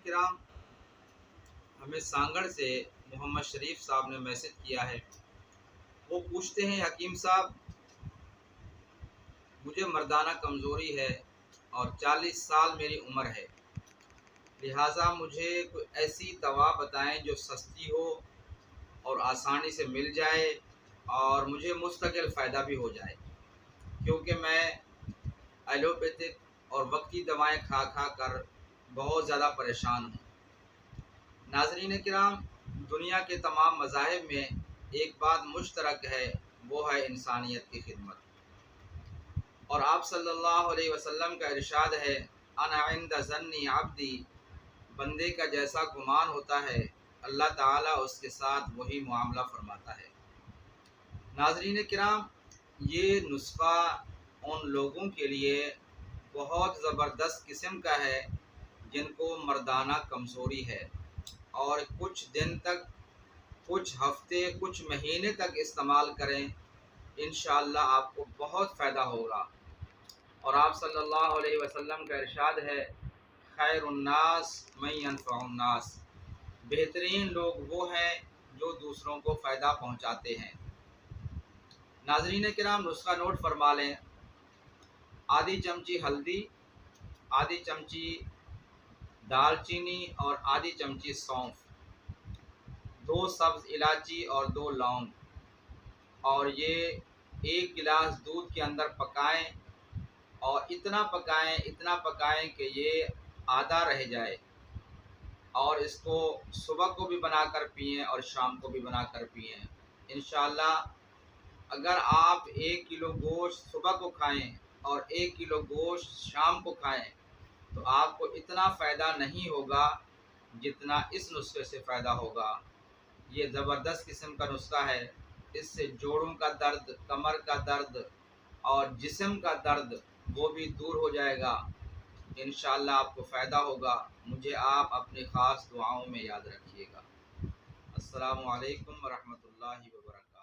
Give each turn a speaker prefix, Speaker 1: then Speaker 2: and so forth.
Speaker 1: किराम, हमें सांगड़ से मोहम्मद शरीफ साहब ने मैसेज किया है। वो पूछते हैं, हकीम साहब, मुझे मर्दाना कमज़ोरी है और 40 साल मेरी उम्र है, लिहाजा मुझे कोई ऐसी दवा बताएं जो सस्ती हो और आसानी से मिल जाए और मुझे मुस्तकिल फ़ायदा भी हो जाए, क्योंकि मैं एलोपैथिक और वक्ती दवाएं खा खा कर बहुत ज़्यादा परेशान हूँ। नाज़रीन किराम, दुनिया के तमाम मज़ाहिब में एक बात मुश्तरक है, वो है इंसानियत की खिदमत। और आप सल्लल्लाहु अलैहि वसल्लम का इरशाद है, अना इंद ज़न्नी अब्दी, बंदे का जैसा गुमान होता है अल्लाह ताला उसके साथ वही मुआमला फरमाता है। नाज़रीन किराम, ये नुस्खा उन लोगों के लिए बहुत ज़बरदस्त किस्म का है जिनको मर्दाना कमज़ोरी है और कुछ दिन तक, कुछ हफ्ते, कुछ महीने तक इस्तेमाल करें, इंशाअल्लाह आपको बहुत फ़ायदा होगा। और आप सल्लल्लाहु अलैहि वसल्लम का इरशाद है, खैरुन्नास मन यनफ़उन्नास, बेहतरीन लोग वो हैं जो दूसरों को फ़ायदा पहुँचाते हैं। नाज़रीन किराम, नुस्खा नोट फरमा लें। आधी चमची हल्दी, आधी चमची दालचीनी और आधी चमची सौंफ, 2 सब्ज़ इलायची और 2 लौंग, और ये 1 गिलास दूध के अंदर पकाएं और इतना पकाएं कि ये आधा रह जाए। और इसको सुबह को भी बनाकर पिएं और शाम को भी बनाकर पिएं। इंशाअल्लाह अगर आप 1 किलो गोश्त सुबह को खाएं और 1 किलो गोश्त शाम को खाएं तो आपको इतना फ़ायदा नहीं होगा जितना इस नुस्खे से फ़ायदा होगा। ये ज़बरदस्त किस्म का नुस्खा है। इससे जोड़ों का दर्द, कमर का दर्द और जिस्म का दर्द वो भी दूर हो जाएगा। इंशाअल्लाह आपको फ़ायदा होगा। मुझे आप अपनी ख़ास दुआओं में याद रखिएगा। अस्सलामु अलैकुम व रहमतुल्लाहि व बरकातहू।